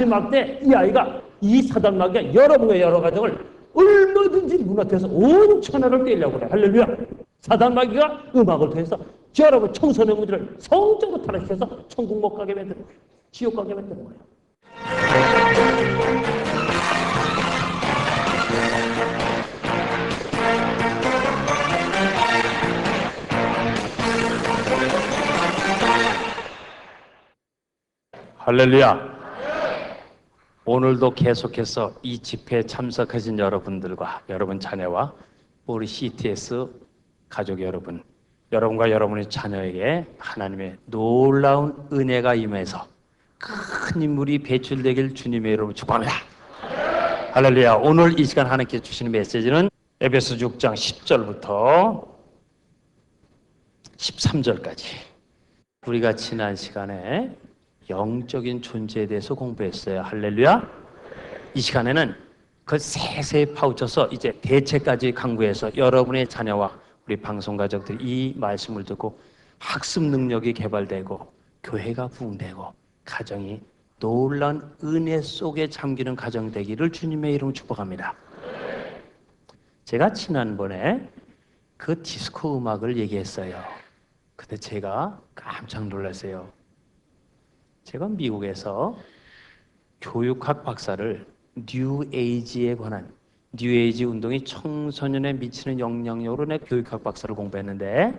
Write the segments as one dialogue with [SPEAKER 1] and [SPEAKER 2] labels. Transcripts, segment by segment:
[SPEAKER 1] 마지막 때 이 아이가 이 사단마귀가 여러분의 여러 가정을 얼마든지 무너뜨려서 온 천하를 떼려고 그래. 할렐루야. 사단마귀가 음악을 통해서 여러분 청소년들을 성적으로 타락시켜서 천국 못 가게 만드는 거예요. 지옥 가게 만드는 거예요. 할렐루야. 오늘도 계속해서 이 집회에 참석하신 여러분들과 여러분 자녀와 우리 CTS 가족 여러분, 여러분과 여러분의 자녀에게 하나님의 놀라운 은혜가 임해서 큰 인물이 배출되길 주님의 이름으로 축복합니다. 할렐루야. 오늘 이 시간 하나님께 주시는 메시지는 에베소 6장 10절부터 13절까지 우리가 지난 시간에 영적인 존재에 대해서 공부했어요. 할렐루야. 이 시간에는 그 세세히 파헤쳐서 이제 대체까지 강구해서 여러분의 자녀와 우리 방송 가족들이 이 말씀을 듣고 학습 능력이 개발되고 교회가 부흥되고 가정이 놀라운 은혜 속에 잠기는 가정 되기를 주님의 이름으로 축복합니다. 제가 지난번에 그 디스코 음악을 얘기했어요. 근데 제가 깜짝 놀랐어요. 제가 미국에서 교육학 박사를 뉴에이지에 관한 뉴에이지 운동이 청소년에 미치는 영향력으로 내 교육학 박사를 공부했는데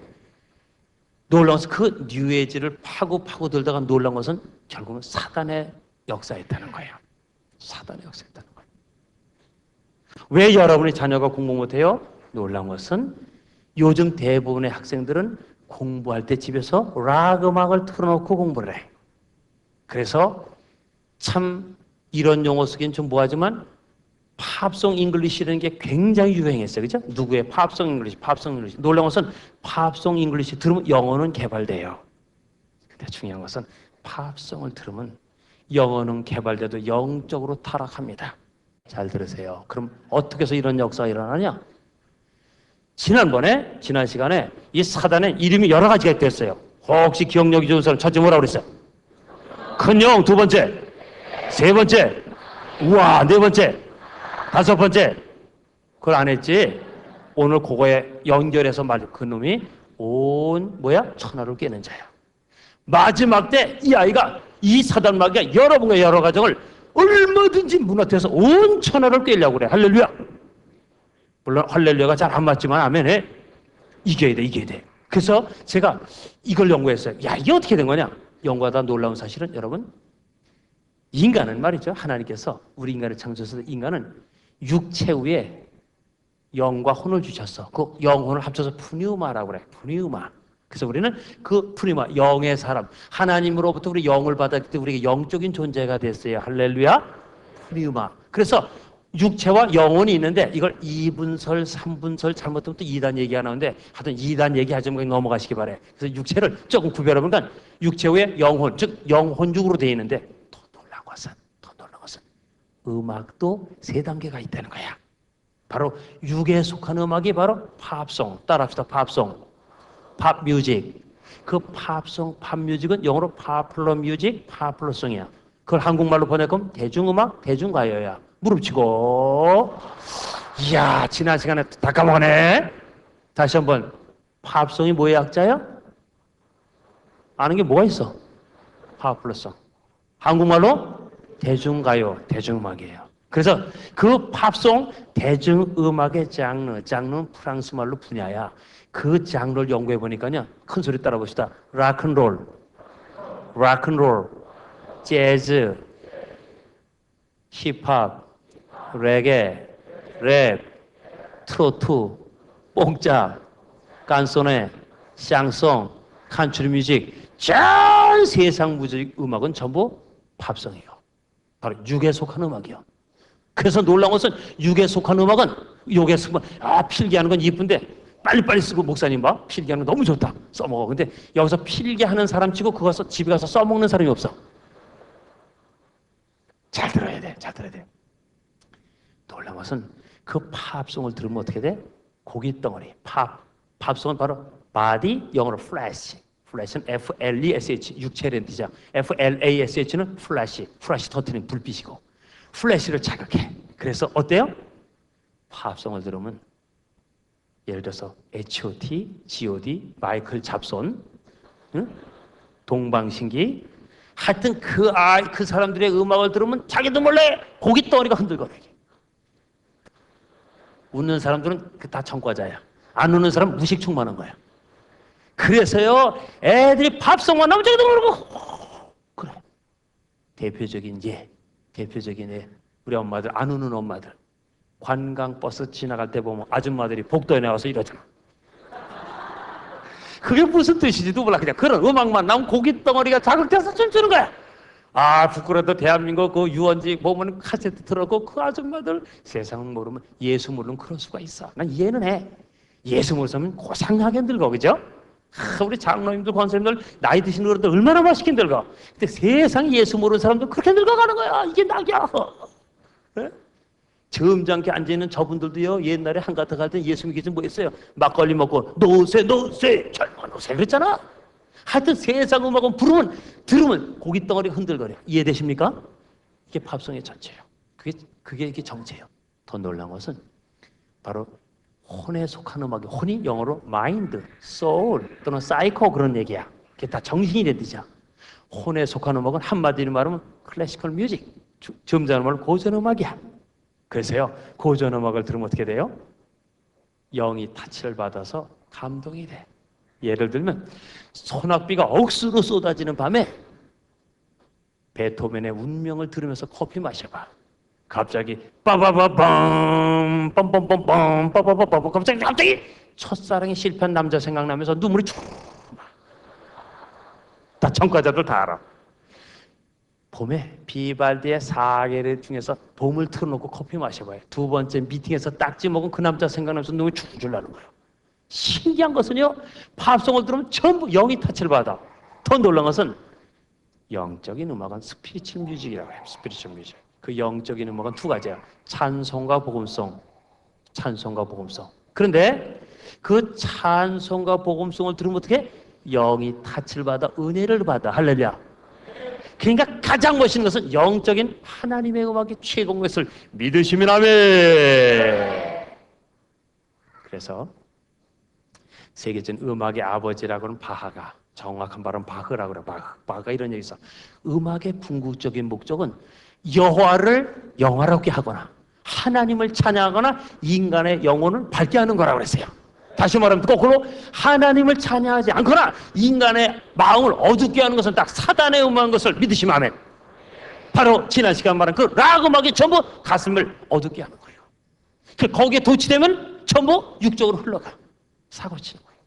[SPEAKER 1] 놀라워서 그 뉴에이지를 파고 들다가 놀란 것은 결국은 사단의 역사였다는 거예요. 사단의 역사였다는 거예요. 왜 여러분의 자녀가 공부 못해요? 놀란 것은 요즘 대부분의 학생들은 공부할 때 집에서 락 음악을 틀어놓고 공부를 해. 그래서 참 이런 용어 쓰기는 좀 뭐하지만 팝송 잉글리시라는 게 굉장히 유행했어요. 그죠? 누구의 팝송 잉글리시. 놀라운 것은 팝송 잉글리시 들으면 영어는 개발돼요. 근데 중요한 것은 팝송을 들으면 영어는 개발돼도 영적으로 타락합니다. 잘 들으세요. 그럼 어떻게 해서 이런 역사가 일어나냐? 지난 시간에 이 사단의 이름이 여러 가지가 됐어요. 혹시 기억력이 좋은 사람 첫째 뭐라고 그랬어요? 큰 영, 두 번째, 세 번째, 우와, 네 번째, 다섯 번째. 그걸 안 했지? 오늘 그거에 연결해서 그 놈이 천하를 깨는 자야. 마지막 때 이 아이가 이 사단마귀가 여러분의 여러 가정을 얼마든지 무너뜨려서 온 천하를 깨려고 그래. 할렐루야. 물론 할렐루야가 잘 안 맞지만 아멘해. 이겨야 돼. 그래서 제가 이걸 연구했어요. 야, 이게 어떻게 된 거냐? 연구하다 놀라운 사실은 여러분, 인간은 말이죠. 하나님께서 우리 인간을 창조해서 인간은 육체 위에 영과 혼을 주셨어. 그 영혼을 합쳐서 푸니우마라고 그래. 푸니우마. 그래서 우리는 그 푸니우마, 영의 사람, 하나님으로부터 우리 영을 받았기 때문에 우리가 영적인 존재가 됐어요. 할렐루야. 푸니우마. 그래서 육체와 영혼이 있는데 이걸 2분설, 3분설 잘못하면 또 2단 얘기가 나오는데 하여튼 2단 얘기하지 말고 넘어가시기 바래. 그래서 육체를 조금 구별해보니까 육체 후에 영혼, 즉 영혼육으로 되어 있는데 더 놀라운 것은 음악도 3단계가 있다는 거야. 바로 육에 속한 음악이 바로 팝송. 따라합시다. 팝송. 팝뮤직. 그 팝송, 팝뮤직은 영어로 파플러 뮤직, 파플러송이야. 그걸 한국말로 번역하면 대중음악, 대중가요야. 무릎치고. 이야, 지난 시간에 다 까먹었네. 다시 한번. 팝송이 뭐의 약자야? 아는 게 뭐가 있어? 파플러송. 한국말로 대중가요, 대중음악이에요. 그래서 그 팝송 대중음악의 장르는 프랑스말로 분야야. 그 장르를 연구해 보니까요. 큰 소리 따라 봅시다. 락앤롤, 재즈, 힙합, 레게, 랩, 트로트, 뽕짝, 깐소네, 샹송, 칸츄리 뮤직, 전 세상 무직 음악은 전부 팝송이에요. 바로 육에 속한 음악이요. 그래서 놀라운 것은 육에 속한 음악은 육에 속한 필기하는 건 이쁜데 빨리빨리 쓰고 목사님 봐 필기하는 거 너무 좋다 써먹어. 근데 여기서 필기하는 사람 치고 그거 집에 가서 써먹는 사람이 없어. 잘 들어야 돼. 놀라운 것은 그 팝송을 들으면 어떻게 돼? 고깃덩어리 팝송은 바로 바디, 영어로 플래시 플래시는 F-L-E-S-H, 육체라는 뜻이야. F-L-A-S-H는 플래시 터트리는 불빛이고, 플래시를 자극해. 그래서 어때요? 팝송을 들으면 예를 들어서 H.O.T, G.O.D, 마이클 잡손, 응? 동방신기, 하여튼 그 사람들의 음악을 들으면 자기도 몰래 고깃 덩어리가 흔들거려. 웃는 사람들은 다 청과자야. 안 웃는 사람은 무식충만한 거야. 그래서요, 애들이 팝송만 나오면 자기도 모르고 그래. 대표적인 우리 엄마들, 안 우는 엄마들, 관광버스 지나갈 때 보면 아줌마들이 복도에 나와서 이러잖아. 그게 무슨 뜻인지도 몰라. 그냥 그런 음악만 나오면 고깃 덩어리가 자극돼서 춤추는 거야. 아, 부끄러워도 대한민국 그 유원지 보면 카세트 틀었고 그 아줌마들 세상 모르면 예수 모르면 그럴 수가 있어. 난 이해는 해. 예수 모르면 고상하게 힘들고, 그죠? 우리 장로님들, 권사님들 나이 드신 어른들 얼마나 맛있게 힘들고. 근데 세상 예수 모르는 사람들 그렇게 늙어가는 거야. 이게 낙이야. 네? 점잖게 앉아있는 저분들도요, 옛날에 한가득 갈 때 예수 믿기 전 뭐 했어요? 막걸리 먹고 노세 젊어 노세 그랬잖아. 하여튼 세상 음악은 들으면 고깃덩어리가 흔들거려. 이해되십니까? 이게 팝송의 전체예요. 그게 이게 정체예요. 더 놀라운 것은 바로 혼에 속한 음악이, 혼이 영어로 마인드, 소울 또는 사이코 그런 얘기야. 그게 다 정신이란 뜻이야. 혼에 속한 음악은 한마디로 말하면 클래시컬 뮤직, 점잖은 말은 고전 음악이야. 그래서요, 고전 음악을 들으면 어떻게 돼요? 영이 타치를 받아서 감동이 돼. 예를 들면 소낙비가 억수로 쏟아지는 밤에 베토벤의 운명을 들으면서 커피 마셔봐. 갑자기 빠바바밤 빰빰빰빰 빠바바밤 갑자기 첫사랑이 실패한 남자 생각나면서 눈물이 쭉. 다 청과자들 다 알아. 봄에 비발디의 사계를 중에서 봄을 틀어놓고 커피 마셔봐요. 두 번째 미팅에서 딱지 먹은 그 남자 생각나면서 눈물이 줄줄 나는 거예요. 신기한 것은요, 팝송을 들으면 전부 영이 타치를 받아. 더 놀라운 것은 영적인 음악은 스피리추얼 뮤직이라고 해요. 스피리추얼 뮤직. 그 영적인 음악은 두 가지야. 찬송과 복음송. 그런데 그 찬송과 복음송을 들으면 어떻게? 영이 타치를 받아, 은혜를 받아. 할렐루야. 그러니까 가장 멋있는 것은 영적인 하나님의 음악이 최고인 것을 믿으시면 아멘. 그래서 세계적인 음악의 아버지라고 하는 바하가, 정확한 발음은 바흐라고 그래. 바흐가 이런 얘기 있어. 음악의 궁극적인 목적은 여호와를 영화롭게 하거나 하나님을 찬양하거나 인간의 영혼을 밝게 하는 거라고 그랬어요. 다시 말하면 거꾸로 하나님을 찬양하지 않거나 인간의 마음을 어둡게 하는 것은 딱 사단의 음악인 것을 믿으시면 아멘. 바로 지난 시간 말한 그 락 음악이 전부 가슴을 어둡게 하는 거예요. 거기에 도취되면 전부 육적으로 흘러가. 사고 치는 거예요.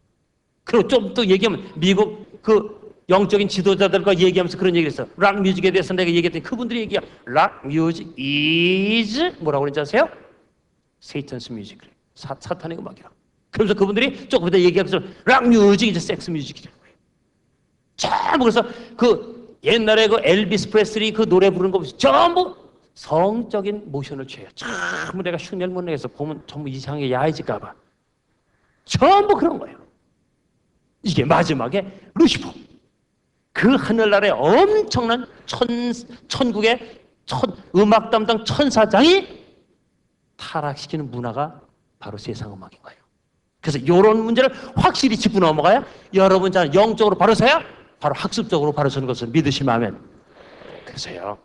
[SPEAKER 1] 그리고 좀 또 얘기하면 미국 그 영적인 지도자들과 얘기하면서 그런 얘기를 했어요. 락 뮤직에 대해서 내가 얘기했더니 그분들이 얘기해요. 락 뮤직 is 뭐라고 그러는지 아세요? 세이턴스 뮤직. 사탄의 음악이라. 그러면서 그분들이 조금 더 얘기하면서 락 뮤직 이제 섹스 뮤직이라고 해요. 전부 그래서 그 옛날에 그 엘비스 프레슬리 그 노래 부르는 거 보면 전부 성적인 모션을 취해요. 전부 내가 흉내를 못 내서 보면 전부 이상하게 야해질까 봐. 전부 그런 거예요. 이게 마지막에 루시퍼. 그 하늘나라의 엄청난 천국의 음악 담당 천사장이 타락시키는 문화가 바로 세상 음악인 거예요. 그래서 이런 문제를 확실히 짚고 넘어가야 여러분 자 영적으로 바로 서야 바로 학습적으로 바로 서는 것을 믿으시면 아멘. 그래서요,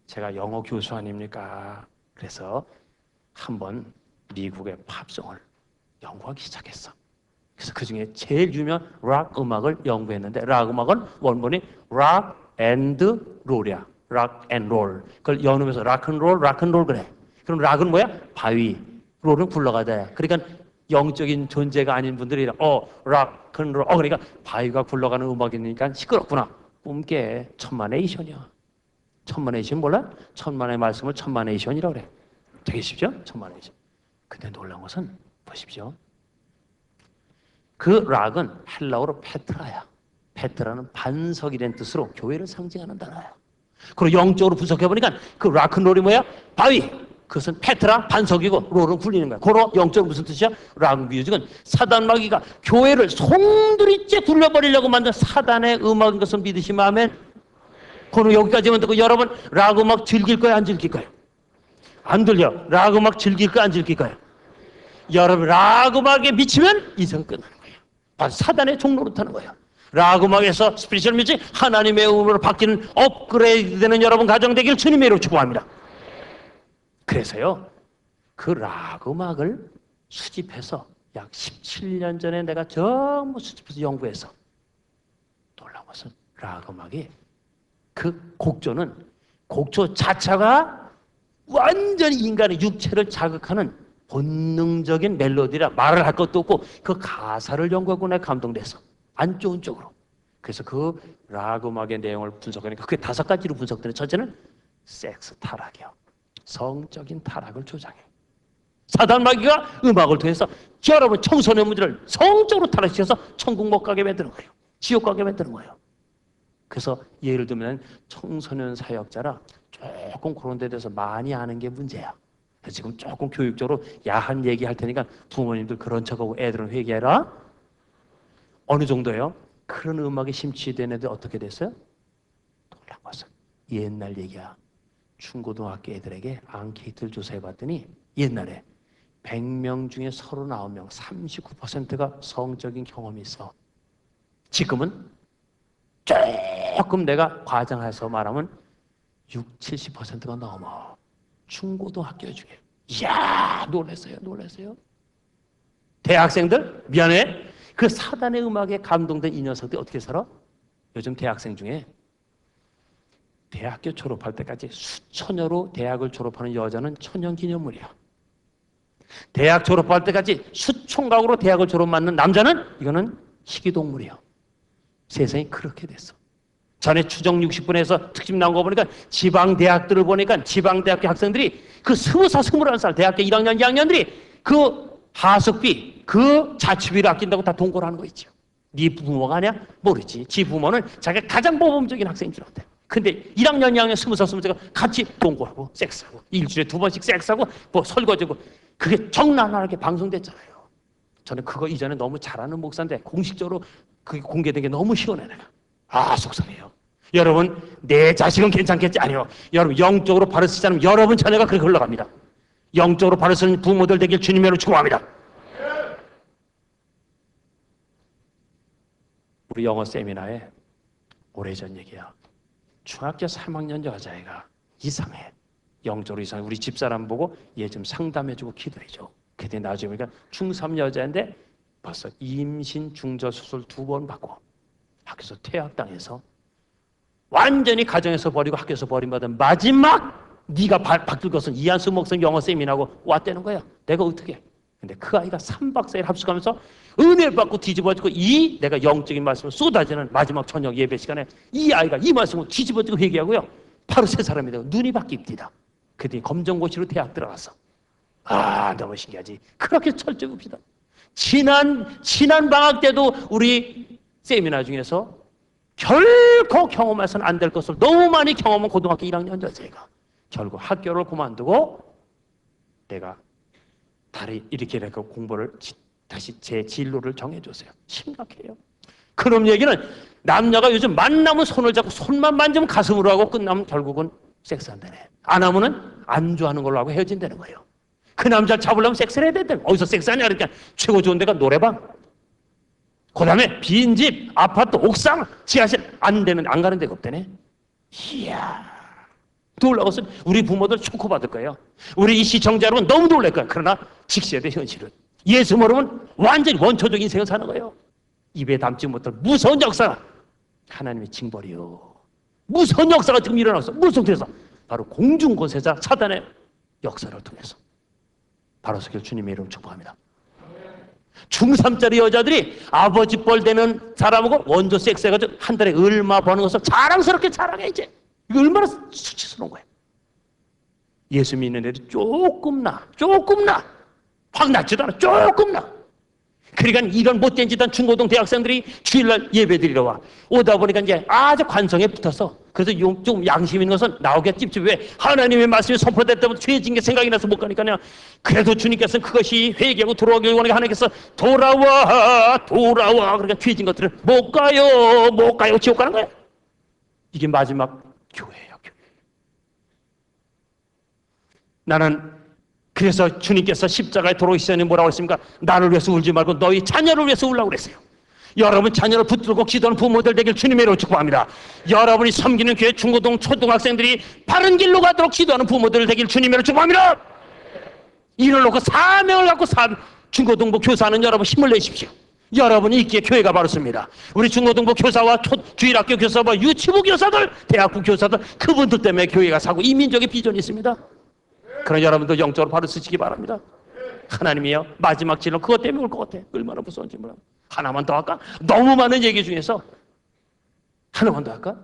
[SPEAKER 1] 제가 영어 교수 아닙니까? 그래서 한번 미국의 팝송을 연구하기 시작했어. 그래서 그 중에 제일 유명한 락 음악을 연구했는데, 락 음악은 원본이 락 앤드 롤이야. 락 앤 롤. 그걸 연으면서 락앤롤 그래. 그럼 락은 뭐야? 바위. 롤은 굴러가다. 그러니까 영적인 존재가 아닌 분들이 락앤롤. 그러니까 바위가 굴러가는 음악이니까 시끄럽구나. 꿈깨. 천만에이션이야. 천만에이션 몰라? 천만의 말씀을 천만에이션이라고 그래. 되게 쉽죠? 천만에이션. 근데 놀라운 것은 보십시오. 그 락은 헬라어로 페트라야. 페트라는 반석이라는 뜻으로 교회를 상징하는 단어야. 그리고 영적으로 분석해보니까 그 락앤롤이 뭐야? 바위. 그것은 페트라 반석이고 롤은 굴리는 거야. 고로 영적으로 무슨 뜻이야? 락 뮤직은 사단 마귀가 교회를 송두리째 굴려버리려고 만든 사단의 음악인 것을 믿으시면 아멘. 그럼 여기까지만 듣고 여러분 락 음악 즐길 거예요? 안 즐길 거예요? 안 들려. 락 음악 즐길 거예요? 안 즐길 거예요? 여러분 락 음악에 미치면 인생 끝나는 거예요. 바로 사단의 종로로 타는 거예요. 락 음악에서 스피리추얼 뮤직 하나님의 음으로 바뀌는 업그레이드 되는 여러분 가정 되길 주님의 이름으로 축복합니다. 그래서요 그 락 음악을 수집해서 약 17년 전에 내가 전부 수집해서 연구해서 놀라운 것은 락 음악이 그 곡조는 곡조 자체가 완전히 인간의 육체를 자극하는 본능적인 멜로디라 말을 할 것도 없고 그 가사를 연구하고 내가 감동돼서 안 좋은 쪽으로. 그래서 그 락 음악의 내용을 분석하니까 그게 5가지로 분석되는 첫째는 섹스 타락이요. 성적인 타락을 조장해. 사단 마귀가 음악을 통해서 여러분 청소년들을 성적으로 타락시켜서 천국 못 가게 만드는 거예요. 지옥 가게 만드는 거예요. 그래서 예를 들면 청소년 사역자라 조금 그런 데 대해서 많이 아는 게 문제야. 그래서 지금 조금 교육적으로 야한 얘기 할 테니까 부모님들 그런 척하고 애들은 회개해라. 어느 정도예요? 그런 음악에 심취된 애들 어떻게 됐어요? 놀란 것은 옛날 얘기야. 중고등학교 애들에게 앙케이트를 조사해봤더니 옛날에 100명 중에 39명, 39%가 성적인 경험이 있어. 지금은 조금 내가 과장해서 말하면 60, 70%가 넘어. 중고등학교 중에. 이야, 놀랐어요. 대학생들, 미안해. 그 사단의 음악에 감동된 이 녀석들이 어떻게 살아? 요즘 대학생 중에 대학교 졸업할 때까지 수천여로 대학을 졸업하는 여자는 천연기념물이야. 대학 졸업할 때까지 수총각으로 대학을 졸업하는 남자는 이거는 희귀동물이야. 세상이 그렇게 됐어. 전에 추정 60분에서 특집 나온 거 보니까 지방대학들을 보니까 지방대학교 학생들이 그 20살, 21살 대학교 1학년, 2학년들이 그 하숙비, 그 자취비를 아낀다고 다 동거를 하는 거 있죠. 네 부모가 아냐? 모르지. 지 부모는 자기가 가장 모범적인 학생인 줄 알았대. 근데 1학년, 2학년, 20살, 20살가 같이 동거하고 섹스하고 일주일에 2번씩 섹스하고 뭐 설거지고 그게 적나라하게 방송됐잖아요. 저는 그거 이전에 너무 잘하는 목사인데 공식적으로 그게 공개된 게 너무 시원해 내가. 아 속상해요. 여러분 내 자식은 괜찮겠지? 아니요. 여러분 영적으로 바로 쓰지 않으면 여러분 자녀가 그렇게 흘러갑니다. 영적으로 바로 쓰는 부모들 되길 주님으로 축복합니다. 우리 영어 세미나에 오래전 얘기야. 중학교 3학년 여자애가 이상해. 영적으로 이상해. 우리 집사람 보고 얘 좀 상담해주고 기도해줘. 그때 나중에 보니까 중3 여자인데 벌써 임신 중저수술 2번 받고 학교에서 퇴학당해서 완전히 가정에서 버리고 학교에서 버림받은 마지막 네가 바뀔 것은 이한수 목사님 영어 세미나하고 왔다는 거야. 내가 어떻게 해? 근데 그 아이가 3박 4일 합숙하면서 은혜를 받고 뒤집어지고 이 내가 영적인 말씀을 쏟아지는 마지막 저녁 예배 시간에 이 아이가 이 말씀을 뒤집어지고 회개하고요. 바로 새 사람이 되고 눈이 바뀝니다. 그랬더니 검정고시로 대학 들어갔어. 아 너무 신기하지. 그렇게 철저히 봅시다. 지난 방학 때도 우리 세미나 중에서 결코 경험해서는 안 될 것을 너무 많이 경험한 고등학교 1학년 여자애가 결국 학교를 그만두고 내가 다리 이렇게 해서 공부를 다시 제 진로를 정해줬어요. 심각해요. 그럼 얘기는 남녀가 요즘 만나면 손을 잡고 손만 만지면 가슴으로 하고 끝나면 결국은 섹스한다네. 안 하면은 안 좋아하는 걸로 하고 헤어진다는 거예요. 그 남자를 잡으려면 섹스를 해야 된다. 어디서 섹스하냐 그러니까 최고 좋은 데가 노래방. 그 다음에 빈집, 아파트, 옥상, 지하실 안 가는 데가 없다네. 이야. 놀라웠어요. 우리 부모들 초코받을 거예요. 우리 이 시청자 여러분 너무 놀랄 거예요. 그러나 직시해야 돼 현실은. 예수 모르면 완전히 원초적인 인생을 사는 거예요. 입에 담지 못할 무서운 역사가 하나님의 징벌이요. 무서운 역사가 지금 일어나고 있어. 무슨 통해서 바로 공중권세자 사단의 역사를 통해서. 바로 서길 주님의 이름 축복합니다. 중3짜리 여자들이 아버지 뻘 되는 사람하고 원조 섹스해가지고 한 달에 얼마 버는 것을 자랑스럽게 자랑해 이제. 이거 얼마나 수치스러운 거예요. 예수 믿는 애들이 조금 나. 확 낫지도 않아. 조금 나. 그러니까 이런 못된 짓한 중고등 대학생들이 주일날 예배 드리러 와. 오다 보니까 이제 아주 관성에 붙어서 그래서 좀 양심 있는 것은 나오기가 찝찝해. 왜? 하나님의 말씀이 선포됐다면 죄진 게 생각이 나서 못 가니까요. 그래도 주님께서는 그것이 회개하고 돌아오길 원하게 하나님께서 돌아와 그러니까 죄진 것들을 못 가요 지옥 가는 거예요. 이게 마지막 교회예요. 교회. 나는 그래서 주님께서 십자가에 돌아오시니 뭐라고 했습니까? 나를 위해서 울지 말고 너희 자녀를 위해서 울라고 그랬어요. 여러분 자녀를 붙들고 기도하는 부모들 되길 주님의 이름으로 축복합니다. 여러분이 섬기는 교회 중고등 초등학생들이 바른 길로 가도록 기도하는 부모들 되길 주님의 이름으로 축복합니다. 이를 놓고 사명을 갖고 중고등부 교사는 여러분 힘을 내십시오. 여러분이 있기에 교회가 바로습니다. 우리 중고등부 교사와 주일학교 교사와 유치부 교사들, 대학부 교사들, 그분들 때문에 교회가 사고 이 민족의 비전이 있습니다. 그러나 여러분도 영적으로 바로 쓰시기 바랍니다. 하나님이요 마지막 진로 그것 때문에 올 것 같아. 얼마나 무서운지 몰라. 하나만 더 할까? 너무 많은 얘기 중에서 하나만 더 할까?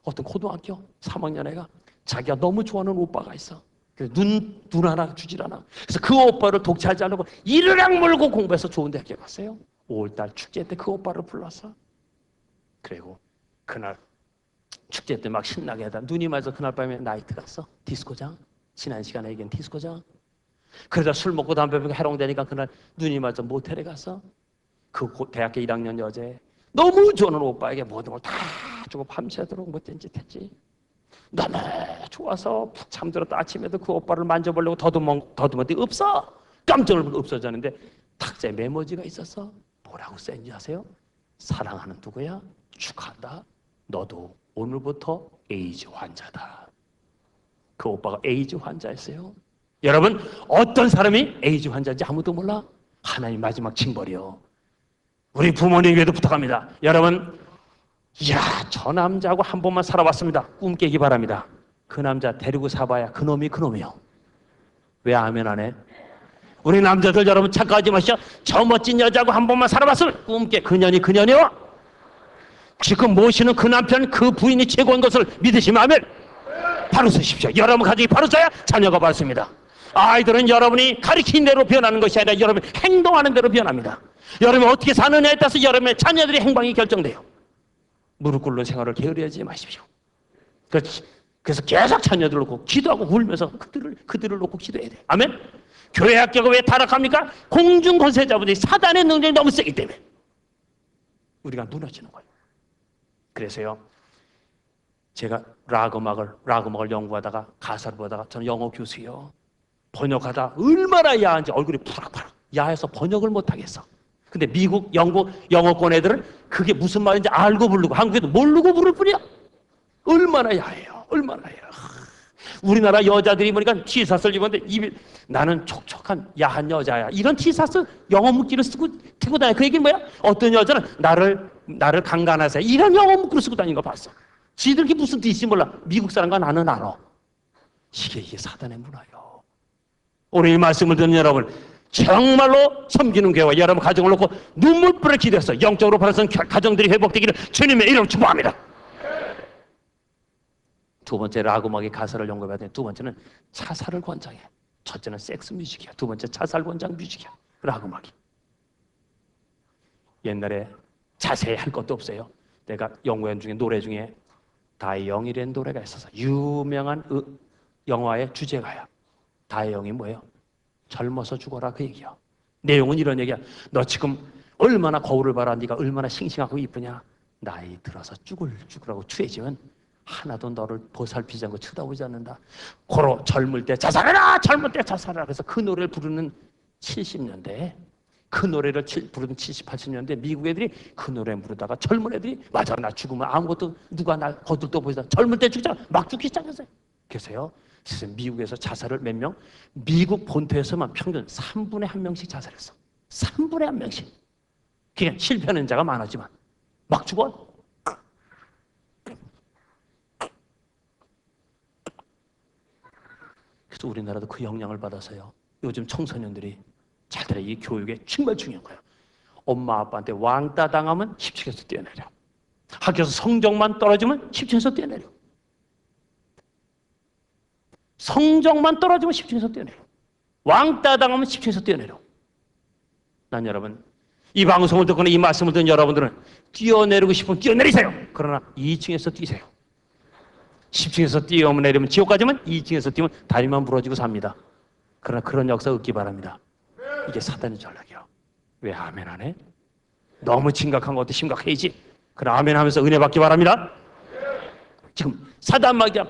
[SPEAKER 1] 어떤 고등학교 3학년 애가 자기가 너무 좋아하는 오빠가 있어. 그래서 눈 하나 주질 않아. 그래서 그 오빠를 독차지 않고 이를 악물고 공부해서 좋은 대학교 갔어요. 5월달 축제 때 그 오빠를 불렀어. 그리고 그날 축제 때 막 신나게 하다 눈이 맞아서 그날 밤에 나이트 갔어. 디스코장. 지난 시간에 얘기한 디스코장. 그러다 술 먹고 담배 피우고 해롱되니까 그날 눈이 맞아 모텔에 갔어. 그 대학교 1학년 여자애 너무 좋아하는 오빠에게 모든 걸 다 주고 밤새도록 못된 짓 했지. 너무 좋아서 푹 잠들었다 아침에도 그 오빠를 만져보려고 더듬었더니 없어. 깜짝 놀라서 없어졌는데 탁자에 메모지가 있었어. 뭐라고 써있는지 아세요? 사랑하는 누구야? 축하한다. 너도 오늘부터 에이즈 환자다. 그 오빠가 에이즈 환자였어요. 여러분 어떤 사람이 에이즈 환자인지 아무도 몰라? 하나님 마지막 징벌이요. 우리 부모님에게도 부탁합니다. 여러분 저 남자하고 한 번만 살아봤습니다. 꿈 깨기 바랍니다. 그 남자 데리고 사봐야 그놈이 그놈이요. 왜 아멘 안 해? 우리 남자들 여러분 착각하지 마시죠. 저 멋진 여자하고 한 번만 살아봤으면 꿈 깨. 그년이요. 지금 모시는 그 남편 그 부인이 최고인 것을 믿으시면 아멘. 바로 서십시오. 여러분 가족이 바로 서야 자녀가 바로습니다. 아이들은 여러분이 가르친 대로 변하는 것이 아니라 여러분이 행동하는 대로 변합니다. 여러분이 어떻게 사느냐에 따라서 여러분의 자녀들의 행방이 결정돼요. 무릎 꿇는 생활을 게으르하지 마십시오. 그래서 계속 자녀들 놓고 기도하고 울면서 그들을 놓고 기도해야 돼요. 아멘. 교회 학교가 왜 타락합니까? 공중권세자분들이 사단의 능력이 너무 세기 때문에 우리가 무너지는 거예요. 그래서요 제가 락 음악을 연구하다가 가사를 보다가 저는 영어 교수예요. 번역하다 얼마나 야한지 얼굴이 푸락푸락 야해서 번역을 못하겠어. 근데 미국, 영국, 영어권 애들은 그게 무슨 말인지 알고 부르고 한국에도 모르고 부를 뿐이야. 얼마나 야해요. 얼마나 야해요. 우리나라 여자들이 보니까 티셔츠를 입었는데 나는 촉촉한 야한 여자야. 이런 티셔츠 영어 묶기를 쓰고 다녀. 그 얘기는 뭐야? 어떤 여자는 나를 강간하세요. 이런 영어 묶기를 쓰고 다니는 거 봤어. 지들이 무슨 뜻인지 몰라. 미국 사람과 나는 알아. 이게 사단의 문화예요. 오늘 이 말씀을 듣는 여러분 정말로 섬기는 교회와 여러분 가정을 놓고 눈물불에 기도해서 영적으로 바라선 가정들이 회복되기를 주님의 이름으로 축복합니다. 두 번째 락음악의 가사를 연구해야 돼. 두 번째는 자살을 권장해. 첫째는 섹스 뮤직이야. 두 번째 자살 권장 뮤직이야. 락음악이. 옛날에 자세히 할 것도 없어요. 내가 연구한 중에 노래 중에 다이영이라는 노래가 있어서 유명한 영화의 주제가야. 다이영이 뭐예요? 젊어서 죽어라 그 얘기야. 내용은 이런 얘기야. 너 지금 얼마나 거울을 봐라. 네가 얼마나 싱싱하고 이쁘냐. 나이 들어서 쭈글쭈글하고 추해지면 하나도 너를 보살피지 않고 쳐다보지 않는다. 고로 젊을 때 자살해라. 젊을 때 자살해라. 그래서 그 노래를 부르는 70년대에 그 노래를 부르는 70, 80년대 미국 애들이 그 노래 부르다가 젊은 애들이 맞아 나 죽으면 아무것도 누가 나 거들떠 보이다. 젊을 때 죽자 막 죽기 시작했어요. 그래서요. 미국에서 자살을 몇 명? 미국 본토에서만 평균 3분의 1명씩 자살했어. 3분의 1명씩. 그냥 실패하는 자가 많았지만 막 죽어. 그래서 우리나라도 그 영향을 받아서요. 요즘 청소년들이 잘 들어. 이 교육에 정말 중요한 거예요. 엄마 아빠한테 왕따 당하면 10층에서 뛰어내려. 학교에서 성적만 떨어지면 10층에서 뛰어내려. 성적만 떨어지면 10층에서 뛰어내려. 왕따 당하면 10층에서 뛰어내려. 난 여러분 이 방송을 듣거나 이 말씀을 듣는 여러분들은 뛰어내리고 싶으면 뛰어내리세요. 그러나 2층에서 뛰세요. 10층에서 뛰어내리면 지옥 가지만 2층에서 뛰면 다리만 부러지고 삽니다. 그러나 그런 역사 없기 바랍니다. 이게 사단의 전략이요. 왜 아멘 안 해? 너무 심각한 것도 심각해야지. 그럼 아멘 하면서 은혜 받기 바랍니다. 지금 사단 마귀가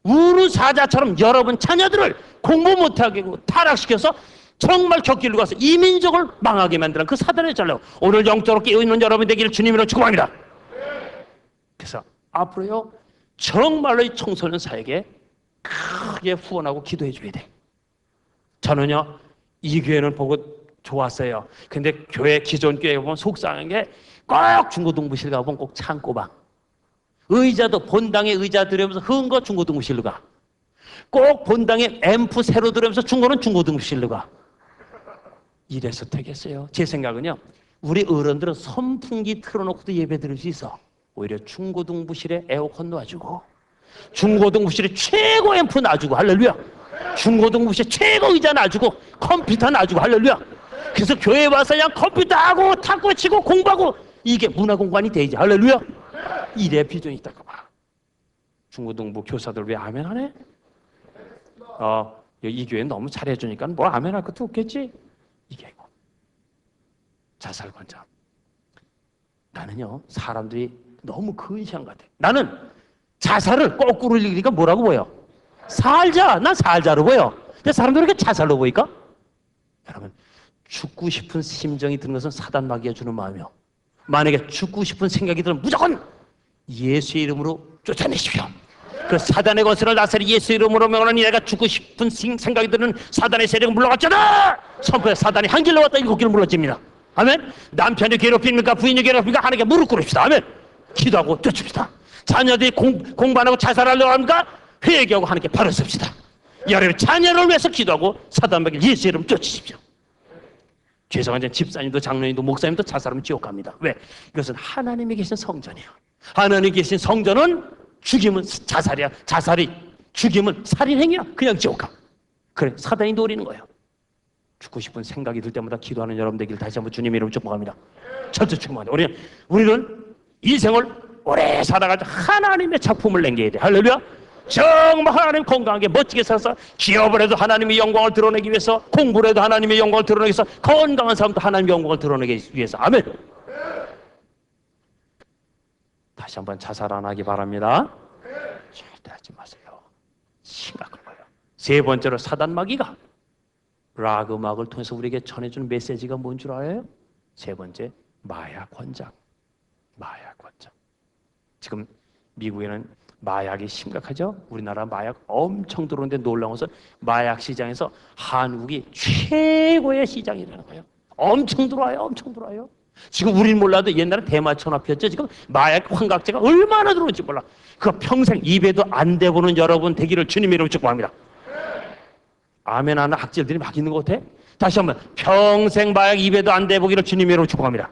[SPEAKER 1] 우르사자처럼 여러분 자녀들을 공부 못하게 하고 타락시켜서 정말 격길로 가서 이민족을 망하게 만드는 그 사단의 전략. 오늘 영적으로 깨어있는 여러분 되기를 주님으로 축복합니다. 그래서 앞으로요 정말로 이 청소년 사에게 크게 후원하고 기도해 줘야 돼. 저는요 이 교회는 보고 좋았어요. 근데 교회 기존 교회 보면 속상한 게 꼭 중고등부실 가보면 꼭 창고방 의자도 본당에 의자 들여면서 흥거 중고등부실로 가. 꼭 본당에 앰프 새로 들여면서 중고는 중고등부실로 가. 이래서 되겠어요. 제 생각은요 우리 어른들은 선풍기 틀어놓고도 예배 드릴 수 있어. 오히려 중고등부실에 에어컨 놔주고 중고등부실에 최고 앰프 놔주고 할렐루야. 중고등부실에 최고 의자 놔주고 컴퓨터 놔주고 할렐루야. 그래서 교회 와서 그냥 컴퓨터하고 탁구 치고 공부하고 이게 문화공간이 되지 할렐루야. 이래 비전이 있다고 봐. 중고등부 교사들 왜 아멘 안 해? 이 교회 너무 잘해주니까 뭐 아멘 할 것도 없겠지. 이게 자살 관점. 나는요 사람들이 너무 근시한 것 같아. 나는 자살을 거꾸로 읽으니까 뭐라고 보여? 살자. 난 살자로 보여. 근데 사람들이 왜 자살로 보일까? 여러분 죽고 싶은 심정이 드는 것은 사단 마귀가 주는 마음이요. 만약에 죽고 싶은 생각이 들면 무조건 예수의 이름으로 쫓아내십시오. 그 사단의 권세를 나사리 예수 이름으로 명하니 내가 죽고 싶은 생각이 드는 사단의 세력은 물러갔잖아. 선포해. 사단이 한 길로 왔다 일곱 길로 물러집니다. 아멘. 남편이 괴롭힙니까? 부인이 괴롭힙니까? 하나님께 무릎 꿇읍시다. 아멘. 기도하고 쫓읍시다. 자녀들이 공부하고 자살하려고 합니까? 회개하고 하나님께 발을 씁시다. 여러분 자녀를 위해서 기도하고 사단 마귀를 예수 이름 쫓으십시오. 죄송한데 집사님도 장로님도 목사님도 자살하면 지옥 갑니다. 왜? 이것은 하나님이 계신 성전이에요. 하나님이 계신 성전은 죽임은 자살이야. 자살이 죽임은 살인행위야. 그냥 지옥 가. 그래 사단이 노리는 거예요. 죽고 싶은 생각이 들 때마다 기도하는 여러분 되기를 다시 한번 주님의 이름으로 축복합니다. 첫째 축복합니다. 우리는 인생을 오래 살아가지고 하나님의 작품을 남겨야 돼. 할렐루야. 정말 하나님 건강하게 멋지게 살아서 기업을 해도 하나님의 영광을 드러내기 위해서 공부를 해도 하나님의 영광을 드러내기 위해서 건강한 사람도 하나님의 영광을 드러내기 위해서 아멘. 다시 한번 자살 안 하기 바랍니다. 절대 하지 마세요. 심각한 거예요. 세 번째로 사단 마귀가 락 음악을 통해서 우리에게 전해주는 메시지가 뭔 줄 알아요? 세 번째 마약 권장. 마약 권장. 지금 미국에는 마약이 심각하죠? 우리나라 마약 엄청 들어오는데 놀라운 것은 마약 시장에서 한국이 최고의 시장이라는 거예요. 엄청 들어와요. 엄청 들어와요. 지금 우린 몰라도 옛날에 대마천 앞이었죠. 지금 마약 환각제가 얼마나 들어올지 몰라. 그거 평생 입에도 안 대보는 여러분 되기를 주님의 이름으로 축복합니다. 아멘 하는 학질들이 막 있는 것 같아? 다시 한번 평생 마약 입에도 안 대보기를 주님의 이름으로 축복합니다.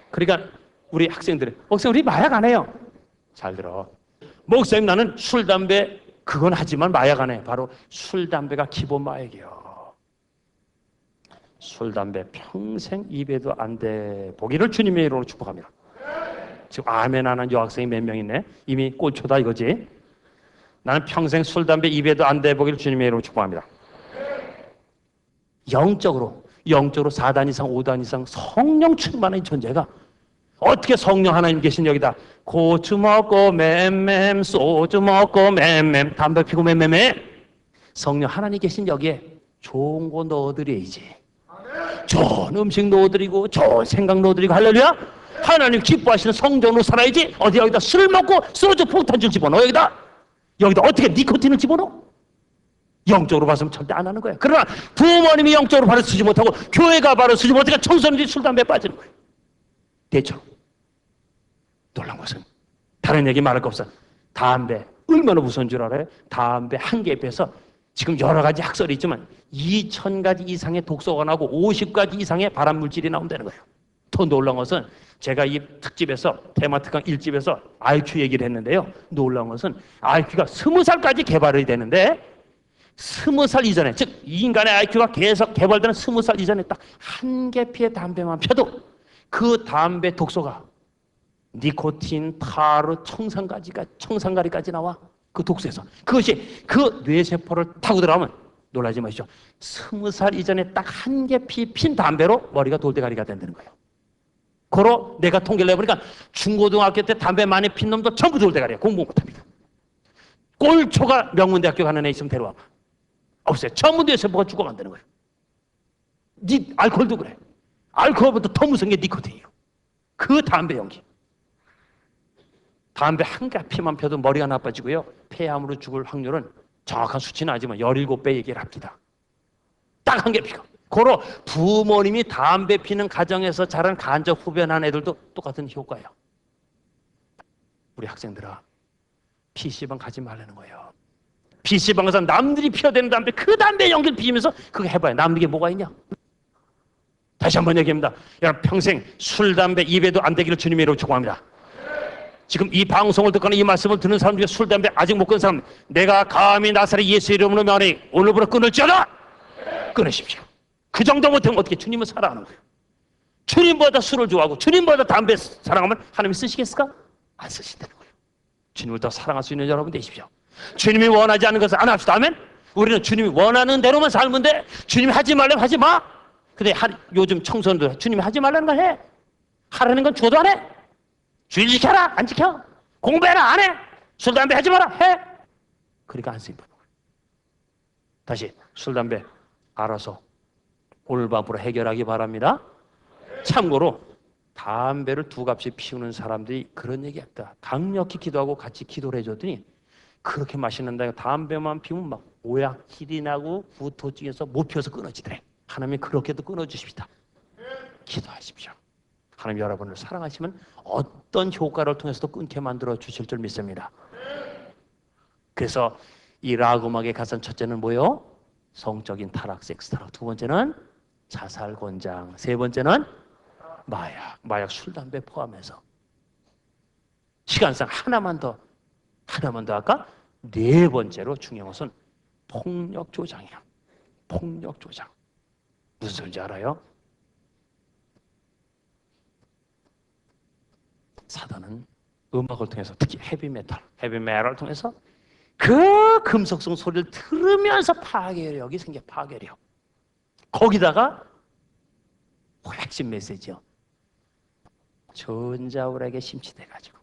[SPEAKER 1] 그러니까 우리 학생들이 목사님 우리 마약 안 해요. 잘 들어. 목사님 나는 술, 담배 그건 하지만 마약 안 해. 바로 술, 담배가 기본 마약이에요. 술, 담배 평생 입에도 안 대보기를 주님의 이름으로 축복합니다. 지금 아멘 하는 여학생이 몇 명 있네. 이미 꼴초다 이거지. 나는 평생 술, 담배 입에도 안 대보기를 주님의 이름으로 축복합니다. 영적으로 4단 이상 5단 이상 성령 충만한 존재가 어떻게 성령 하나님 계신 여기다 고추 먹고 맴맴 소주 먹고 맴맴 담배 피고 맴맴 성령 하나님 계신 여기에 좋은 거 넣어드려야지. 좋은 음식 넣어드리고 좋은 생각 넣어드리고 할렐루야. 하나님 기뻐하시는 성전으로 살아야지. 어디 여기다 술 먹고 소주 폭탄주 집어넣어. 여기다 어떻게 니코틴을 집어넣어? 영적으로 봐서는 절대 안 하는 거야. 그러나 부모님이 영적으로 바로 쓰지 못하고 교회가 바로 쓰지 못하니까 청소년들이 술, 담배에 빠지는 거예요. 대처럼 놀란 것은 다른 얘기 말할 거 없어. 담배 얼마나 무서운 줄 알아요? 담배 한 개에 비해서 지금 여러 가지 학설이 있지만 2,000가지 이상의 독소가 나오고 50가지 이상의 발암물질이 나온다는 거예요. 더 놀라운 것은 제가 이 특집에서 테마특강 1집에서 IQ 얘기를 했는데요. 놀라운 것은 IQ가 20살까지 개발이 되는데 20살 이전에 즉 인간의 IQ가 계속 개발되는 20살 이전에 딱 한 개 피의 담배만 펴도 그 담배 독소가 니코틴, 타르, 청산가리까지 나와. 그 독소에서. 그것이 그 뇌세포를 타고 들어가면 놀라지 마시죠. 20살 이전에 딱 한 개 핀 담배로 머리가 돌대가리가 된다는 거예요. 그로 내가 통계를 내보니까 중고등학교 때 담배 많이 핀 놈도 전부 돌대가리야. 공부 못합니다. 꼴초가 명문대학교 가는 애 있으면 데려와. 없어요. 전부 뇌세포가 죽어간다는 거예요. 알코올도 그래. 알코올보다 더 무서운 게 니코틴이에요. 그 담배 연기. 담배 한 개 피만 펴도 머리가 나빠지고요. 폐암으로 죽을 확률은 정확한 수치는 아니지만 17배 얘기를 합니다. 딱 한 개 피가. 고로 부모님이 담배 피는 가정에서 자란 간접 흡연한 애들도 똑같은 효과예요. 우리 학생들아, PC방 가지 말라는 거예요. PC방 가서 남들이 피워대는 담배, 그 담배 연기를 피우면서 그거 해봐요. 남에게 뭐가 있냐? 다시 한번 얘기합니다. 여러분, 평생 술, 담배 입에도 안 대기를 주님의 이름으로 축원합니다. 지금 이 방송을 듣거나 이 말씀을 듣는 사람 중에 술, 담배 아직 못 끊은 사람, 내가 감히 나사렛 예수 이름으로 명하니 오늘부터 끊을지어다! 끊으십시오. 그 정도 못하면 어떻게 주님은 사랑하는 거예요. 주님보다 술을 좋아하고 주님보다 담배 사랑하면 하나님이 쓰시겠을까? 안 쓰신다는 거예요. 주님을 더 사랑할 수 있는 여러분 되십시오. 주님이 원하지 않는 것을 안 합시다. 아멘? 우리는 주님이 원하는 대로만 살면 돼. 주님이 하지 말라면 하지 마. 근데 요즘 청소년들 주님이 하지 말라는 걸 해. 하라는 건 죽어도 안 해. 주일 지켜라, 안 지켜. 공부해라, 안 해. 술, 담배 하지 마라, 해. 그러니까 안 쓰인다. 다시 술, 담배 알아서 올바로 해결하기 바랍니다. 참고로 담배를 두 값씩 피우는 사람들이 그런 얘기했다. 강력히 기도하고 같이 기도를 해줬더니 그렇게 마시는다. 담배만 피우면 막 오약, 길이 나고 구토증에서 못 피워서 끊어지더래. 하나님이 그렇게도 끊어주십니다. 기도하십시오. 하나님 여러분을 사랑하시면 어떤 효과를 통해서도 끊게 만들어 주실 줄 믿습니다. 그래서 이 락 음악의 가산 첫째는 뭐요? 성적인 타락, 섹스 타락. 두 번째는 자살 권장. 세 번째는 마약, 술, 담배 포함해서. 시간상 하나만 더 할까? 네 번째로 중요한 것은 폭력 조장이에요. 폭력 조장. 무슨 소리인지 알아요? 사단은 음악을 통해서, 특히 헤비메탈을 통해서 그 금속성 소리를 들으면서 파괴력이 생겨. 파괴력. 거기다가 핵심 메시지요. 전자울에게 심취돼가지고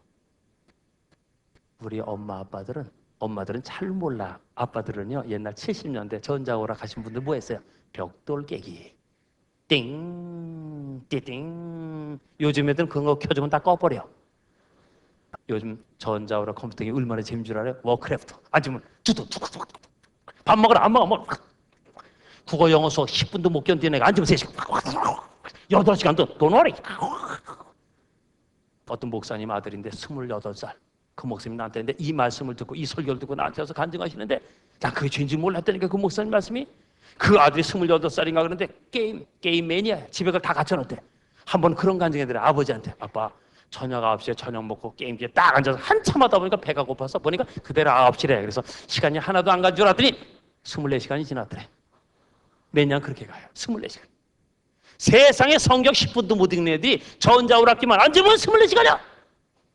[SPEAKER 1] 우리 엄마들은 잘 몰라. 아빠들은요, 옛날 70년대 전자오락 하신 분들 뭐 했어요? 벽돌 깨기. 띵, 띠띵. 요즘 애들은 그거 켜주면 다 꺼버려. 요즘 전자오락 컴퓨터가 얼마나 재밌는 줄 알아요? 워크래프트. 앉으면 두둑. 밥 먹으라, 안 먹어. 국어, 영어, 수업 10분도 못 견디는 애가 앉으면 3시간. 8시간도 도놀이. 어떤 목사님 아들인데 28살. 그 목사님이 나한테 했는데 이 말씀을 듣고 이 설교를 듣고 나한테 와서 간증하시는데 난 그게 죄인지 몰랐다니까. 그 목사님 말씀이 그 아들이 28살인가 그런데 게임 매니아. 집에 다 갖춰놨대. 한번 그런 간증해드려. 아버지한테. 아빠 저녁 9시에 저녁 먹고 게임기에 딱 앉아서 한참 하다 보니까 배가 고파서 보니까 그대로 9시래. 그래서 시간이 하나도 안 간 줄 알았더니 24시간이 지났더래. 매년 그렇게 가요. 24시간. 세상에 성경 10분도 못 읽는 애들이 전자오락기만 앉으면 24시간이야.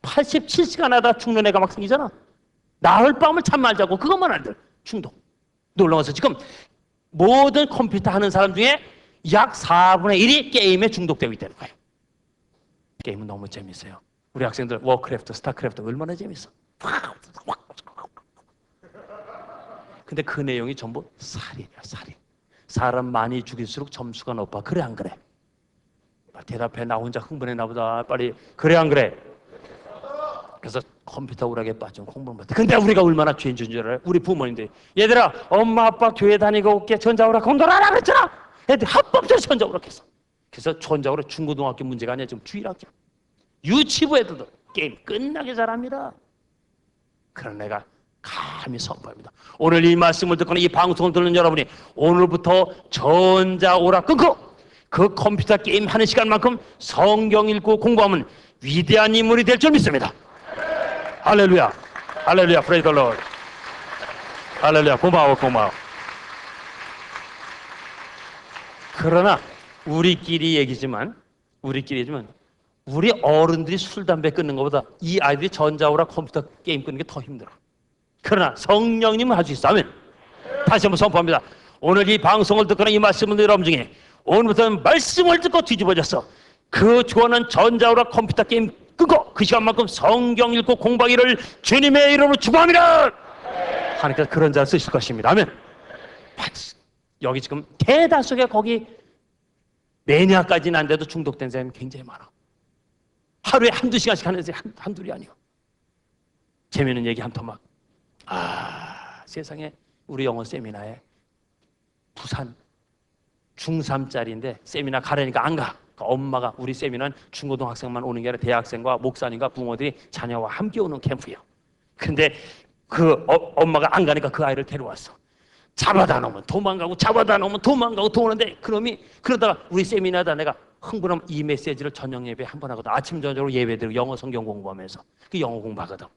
[SPEAKER 1] 87시간 하다 죽는 애가 막 생기잖아. 나흘 밤을 잠만 자고 그것만 안 돼. 중독. 놀라워서 지금 모든 컴퓨터 하는 사람 중에 약 4분의 1이 게임에 중독되고 있다는 거예요. 게임은 너무 재밌어요. 우리 학생들 워크래프트, 스타크래프트 얼마나 재밌어. 근데 그 내용이 전부 살인이야, 살인. 사람 많이 죽일수록 점수가 높아. 그래 안 그래? 대답해. 나 혼자 흥분해 나보다. 빨리. 그래 안 그래? 그래서 컴퓨터 오락에 빠진 공부를 못해. 근데 우리가 얼마나 죄인 줄 알아요? 우리 부모님들이. 얘들아, 엄마 아빠 교회 다니고 올게. 전자오락 공부하라 그랬잖아. 애들 합법적으로 전자오락 했어. 그래서 전자오락 중고등학교 문제가 아니야. 지금 주일학교. 유치부 애들도 게임 끝나게 잘합니다. 그런 애가 감히 선포합니다. 오늘 이 말씀을 듣거나 이 방송을 듣는 여러분이 오늘부터 전자오락 끊고 그 컴퓨터 게임 하는 시간만큼 성경 읽고 공부하면 위대한 인물이 될 줄 믿습니다. 할렐루야. 할렐루야. 프레이즈 더 로드. 할렐루야. 고마워. 그러나 우리끼리 얘기지만 우리 어른들이 술, 담배 끊는 것보다 이 아이들이 전자오락 컴퓨터 게임 끊는 게 더 힘들어. 그러나 성령님은 할 수 있어. 아멘. 다시 한번 선포합니다. 오늘 이 방송을 듣거나 이 말씀을 듣는 여러분 중에 오늘부터는 말씀을 듣고 뒤집어졌어. 그 좋아하는 전자오락 컴퓨터 게임 끄고 그 시간만큼 성경 읽고 공부하기를 주님의 이름으로 축복합니다. 하나님께서 그런 자를 쓰실 것입니다. 아멘. 여기 지금 대다수가 거기 매니아까지는 안 돼도 중독된 사람이 굉장히 많아. 하루에 한두 시간씩 하는 사람이 한둘이 아니요. 재미있는 얘기 한 토막. 세상에 우리 영어 세미나에 부산 중3짜리인데 세미나 가려니까 안 가. 그러니까 엄마가 우리 세미나는 중고등학생만 오는 게 아니라 대학생과 목사님과 부모들이 자녀와 함께 오는 캠프예요. 근데 그 엄마가 안 가니까 그 아이를 데려왔어. 잡아다 놓으면 도망가고 잡아다 놓으면 도망가고 도는데 그놈이 그러다가 우리 세미나다 내가 흥분하면 이 메시지를 저녁 예배 한 번 하거든. 아침 저녁으로 예배 드리고 영어 성경 공부하면서 그 영어 공부하거든.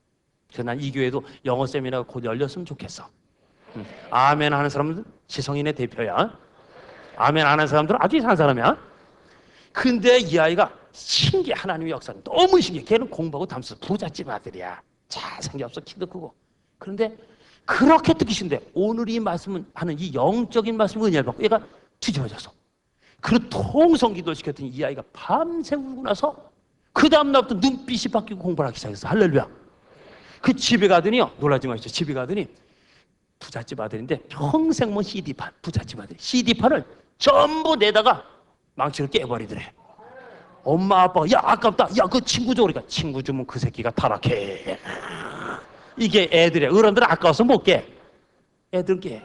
[SPEAKER 1] 그래서 난 이 교회도 영어 세미나가 곧 열렸으면 좋겠어. 아멘 하는 사람은 지성인의 대표야. 아멘 하는 사람들은 아주 이상한 사람이야. 근데 이 아이가 신기해. 하나님의 역사는 너무 신기해. 걔는 공부하고 담수 부잣집 아들이야. 잘생겼어. 키도 크고. 그런데 그렇게 듣기 싫은데 오늘 이 말씀은 하는 이 영적인 말씀 은혜를 받고 얘가 뒤집어졌어. 그 통성기도를 시켰더니 이 아이가 밤새 울고 나서 그 다음날부터 눈빛이 바뀌고 공부를 하기 시작했어. 할렐루야. 그 집에 가더니요. 놀라지 마시죠. 집에 가더니 부잣집 아들인데 평생 뭐 CD판, 부잣집 아들 CD판을 전부 내다가 망치를 깨버리더래. 엄마 아빠가 야 아깝다. 야 그 친구 줘. 그러니까 친구 주면 그 새끼가 타락해. 이게 애들이야. 어른들은 아까워서 못 깨. 애들 깨.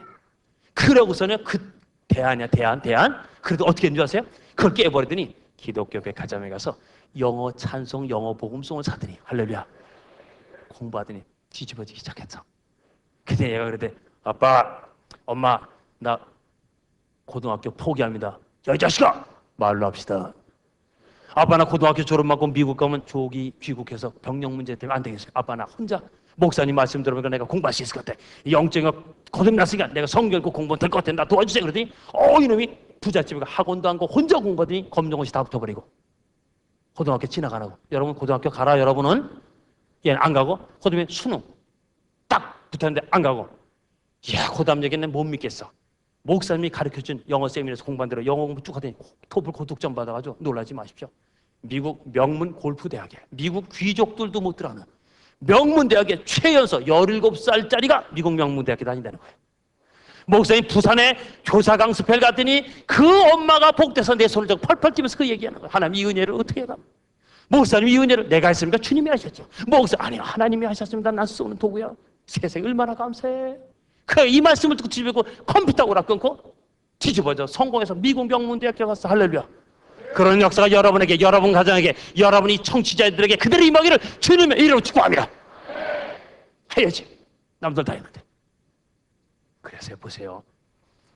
[SPEAKER 1] 그러고서는 그 대안이야. 대안. 그래도 어떻게 했는 줄 아세요? 그걸 깨버리더니 기독교 백화점에 가서 영어 찬송, 영어 복음송을 사더니 할렐루야. 공부하더니 뒤집어지기 시작했어. 그때 얘가 그러대. 아빠, 엄마, 나 고등학교 포기합니다. 야, 이 자식아! 말로 합시다. 아빠, 나 고등학교 졸업하고 미국 가면 조기 귀국해서 병력 문제 때문에 안 되겠어요. 아빠, 나 혼자 목사님 말씀 들어보니까 내가 공부할 수 있을 것 같아. 영적인 거 거듭났으니까 내가 성경 읽고 공부는 될 것 같아. 나 도와주세요. 그러더니 이놈이 부잣집에 가 학원도 안 가고 혼자 공부하더니 검정고시 다 붙어버리고 고등학교 지나가는 거. 여러분 고등학교 가라. 여러분은 얘는 안 가고 그다음에 수능 딱 붙었는데 안 가고. 야, 그 다음 얘기는 못 믿겠어. 목사님이 가르쳐준 영어 세미나에서 공부한 대로 영어 공부 쭉 하더니 토플 고득점 받아가지고 놀라지 마십시오. 미국 명문 골프 대학에 미국 귀족들도 못 들어가는 명문 대학의 최연소 17살짜리가 미국 명문 대학에 다닌다는 거예요. 목사님 부산에 교사 강습회를 갔더니 그 엄마가 복돼서 내 손을 잡고 펄펄 뛰면서 그 얘기하는 거예요. 하나님 이 은혜를 어떻게 해가? 목사님 이 은혜를 내가 했습니까? 주님이 하셨죠. 목사 아니요 하나님이 하셨습니다. 난 쏘는 도구야. 세상에 얼마나 감사해. 이 말씀을 듣고 뒤집고 컴퓨터 오락 끊고 뒤집어져 성공해서 미국 명문대학교 갔어. 할렐루야. 그런 역사가 여러분에게, 여러분 가정에게, 여러분이 청취자들에게 그들의 임하기를 주님의 이름으로 축복합니다. 해야지. 남들 다 했는데. 그래서 보세요.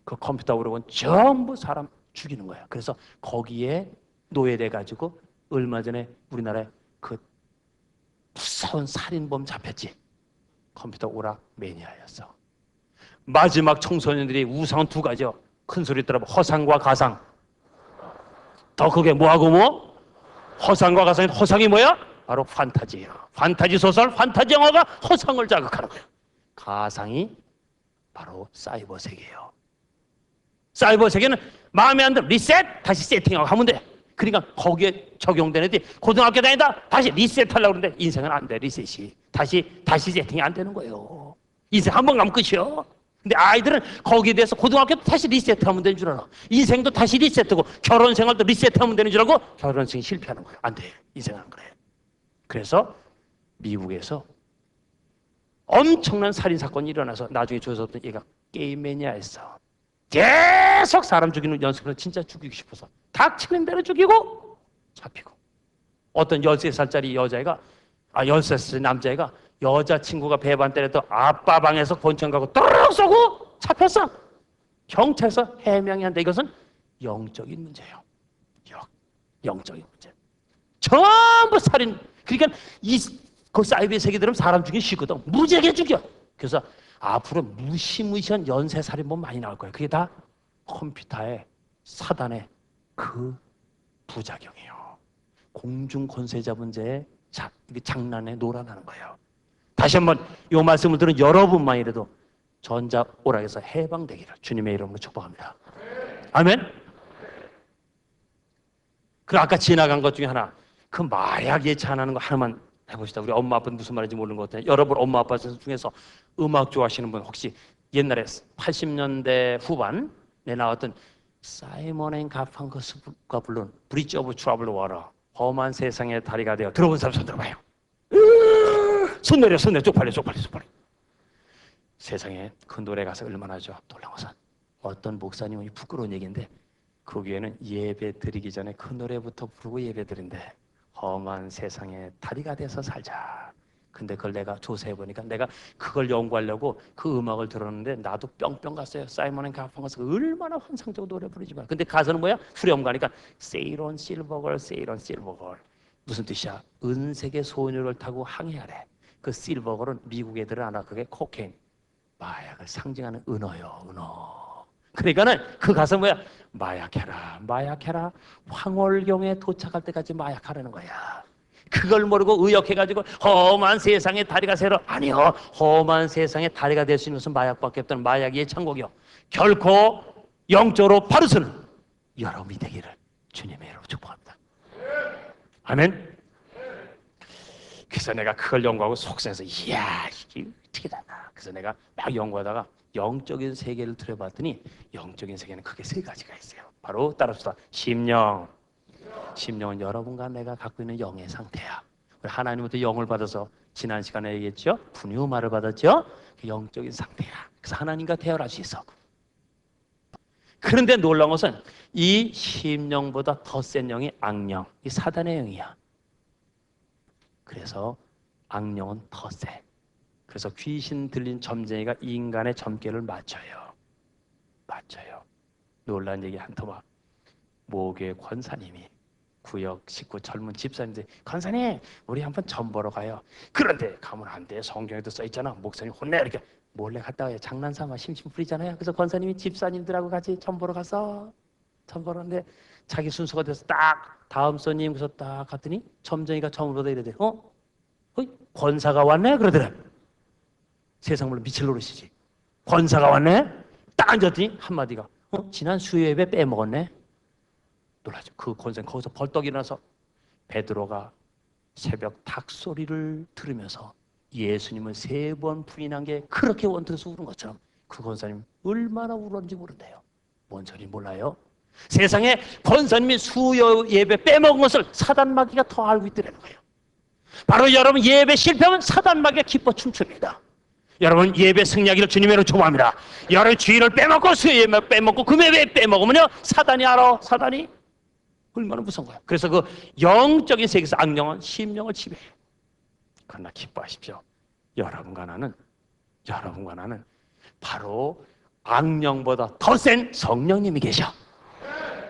[SPEAKER 1] 그 컴퓨터 오락은 전부 사람 죽이는 거야. 그래서 거기에 노예돼가지고 얼마 전에 우리나라에 그 무서운 살인범 잡혔지. 컴퓨터 오락 매니아였어. 마지막 청소년들이 우상은 두 가지요. 큰 소리 들어봐. 허상과 가상. 더 크게 뭐하고 뭐? 허상과 가상. 허상이 뭐야? 바로 판타지예요. 판타지 소설, 판타지 영화가 허상을 자극하는 거예요. 가상이 바로 사이버 세계예요. 사이버 세계는 마음에 안 들어 리셋 다시 세팅하고 하면 돼. 그러니까 거기에 적용된 애들이 고등학교 다니다 다시 리셋하려고 그러는데 인생은 안 돼. 리셋이 다시 세팅이 안 되는 거예요. 인생 한 번 가면 끝이요. 근데 아이들은 거기에 대해서 고등학교 도 다시 리셋하면 되는 줄 알아. 인생도 다시 리셋하고 결혼 생활도 리셋하면 되는 줄 알고 결혼생이 실패하는 거야. 안 돼. 인생은 안 그래. 그래서 미국에서 엄청난 살인사건이 일어나서 나중에 조사했더니 얘가 게임 매니아였어. 계속 사람 죽이는 연습을 진짜 죽이고 싶어서 닥치는 대로 죽이고 잡히고. 어떤 13살짜리 여자애가 13살 남자애가 여자친구가 배반 때려도 아빠 방에서 권총 가고 또르륵 쏘고 잡혔어. 경찰서 해명이 한데 이것은 영적인 문제예요. 영적인 문제. 전부 살인. 그러니까 그 사이버 세계들은 사람 죽이기 쉽거든. 무지하게 죽여. 그래서 앞으로 무시무시한 연쇄살인범 많이 나올 거예요. 그게 다 컴퓨터의 사단의 그 부작용이에요. 공중 권세 잡은 자의 장난에 놀아나는 거예요. 다시 한번 이 말씀을 들은 여러분만이라도 전자오락에서 해방되기를 주님의 이름으로 축복합니다. 아멘. 그 아까 지나간 것 중에 하나, 그 마약 예찬하는 거 하나만 해봅시다. 우리 엄마 아빠는 무슨 말인지 모르는 것 같아요. 여러분 엄마 아빠 중에서 음악 좋아하시는 분 혹시 옛날에 80년대 후반에 나왔던 사이먼 앤 가펑크스가 부른 브릿지 오브 트러블 워터, 험한 세상의 다리가 되어, 들어본 사람 손 들어봐요. 손 내려 쪽팔려. 세상에 그 노래 가사 얼마나 좋아. 놀라워서 어떤 목사님이 부끄러운 얘기인데 그 위에는 예배 드리기 전에 그 노래부터 부르고 예배 드린대. 험한 세상에 다리가 돼서 살자. 근데 그걸 내가 조사해보니까 내가 그걸 연구하려고 그 음악을 들었는데 나도 뿅뿅 갔어요. 사이먼 앤 가펑크스가 얼마나 환상적으로 노래 부르지만, 근데 가사는 뭐야? 후렴 가니까 세이론 실버걸, 세이론 실버걸. 무슨 뜻이야? 은색의 소녀를 타고 항해하래. 그 실버걸은 미국 애들은 아나 그게 코케인, 마약을 상징하는 은어요, 은어. 그러니까는 그 가사 뭐야? 마약해라. 황홀경에 도착할 때까지 마약하라는 거야. 그걸 모르고 의역해가지고 험한 세상에 다리가 새로, 아니요, 험한 세상에 다리가 될 수 있는 것은 마약밖에 없다는 마약의 천국이요. 결코 영적으로 바르서는 여러분이 되기를 주님의 이름으로 축복합니다. 아멘. 그래서 내가 그걸 연구하고 속상해서 이야 이게 어떻게 되나. 그래서 내가 막 연구하다가 영적인 세계를 들여봤더니 영적인 세계는 크게 세 가지가 있어요. 바로 따라합시다. 심령은 여러분과 내가 갖고 있는 영의 상태야. 하나님부터 영을 받아서 지난 시간에 얘기했죠. 분유마를 받았죠. 그 영적인 상태야. 그래서 하나님과 대화할 수 있어. 그런데 놀라운 것은 이 심령보다 더 센 영이 악령, 이 사단의 영이야. 그래서 악령은 더 세. 그래서 귀신 들린 점쟁이가 인간의 점괘를 맞춰요. 놀라운 얘기 한 터봐. 모교의 권사님이 구역 식구 젊은 집사님들, 권사님 우리 한번 점 보러 가요. 그런데 가면 안 돼. 성경에도 써있잖아. 목사님 혼내. 이렇게 몰래 갔다 와요. 장난삼아 심심 부리잖아요. 그래서 권사님이 집사님들하고 같이 점 보러 갔어. 점 보러는데 자기 순서가 돼서 딱 다음 손님 그래서 딱 갔더니 점쟁이가 점으로 이러대. 권사가 왔네? 그러더래. 세상 물론 미칠 노릇이지. 권사가 왔네? 딱 앉았더니 한마디가 지난 수요 예배 빼먹었네? 놀라죠. 그 권사님 거기서 벌떡 일어나서 베드로가 새벽 닭소리를 들으면서 예수님을 3번 부인한 게 그렇게 원통해서 우는 것처럼 그 권사님 얼마나 울었는지 모른대요. 뭔 소리 몰라요? 세상에 권사님이 수요 예배 빼먹은 것을 사단마귀가 더 알고 있더라는 거예요. 바로 여러분 예배 실패하면 사단마귀가 기뻐 춤춥니다. 여러분 예배 승리하기를 주님의 이름으로 축복합니다. 여러분 주일을 빼먹고 수요 예배 빼먹고 금요일 빼먹으면요 사단이 알아. 사단이 얼마나 무서운 거야. 그래서 그 영적인 세계에서 악령은 심령을 지배해요. 그러나 기뻐하십시오. 여러분과 나는 바로 악령보다 더 센 성령님이 계셔.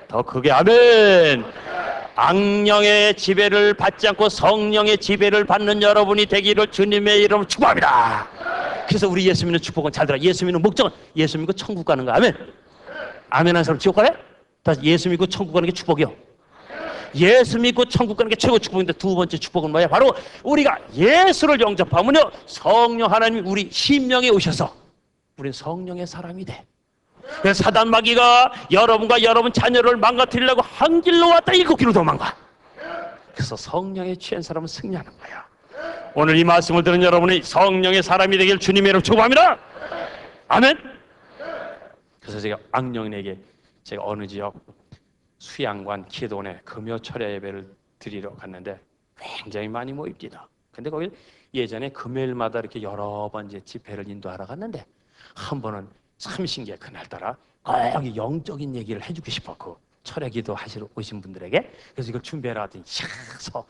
[SPEAKER 1] 더 크게 아멘. 악령의 지배를 받지 않고 성령의 지배를 받는 여러분이 되기를 주님의 이름으로 축복합니다. 그래서 우리 예수 믿는 축복은 잘 들어. 예수 믿는 목적은 예수 믿고 천국 가는 거. 아멘. 아멘 한 사람 지옥 가래? 다시 예수 믿고 천국 가는 게 축복이요. 예수 믿고 천국 가는 게 최고 축복인데 두 번째 축복은 뭐야? 바로 우리가 예수를 영접하면요 성령 하나님이 우리 심령에 오셔서 우린 성령의 사람이 돼. 그래서 사단 마귀가 여러분과 여러분 자녀를 망가뜨리려고 한 길로 왔다 7길로 도망가. 그래서 성령에 취한 사람은 승리하는 거야. 오늘 이 말씀을 들은 여러분이 성령의 사람이 되길 주님의 이름으로 축복합니다. 아멘. 그래서 제가 악령에게 제가 어느 지역 수양관 기도원에 금요철야 예배를 드리러 갔는데 굉장히 많이 모입니다. 근데 거기 예전에 금요일마다 이렇게 여러 번 이제 집회를 인도하러 갔는데 한 번은 참 신기해. 그날따라 꼭 영적인 얘기를 해주고 싶었고 철야 기도 하시러 오신 분들에게 그래서 이걸 준비하러 갔더니 샤서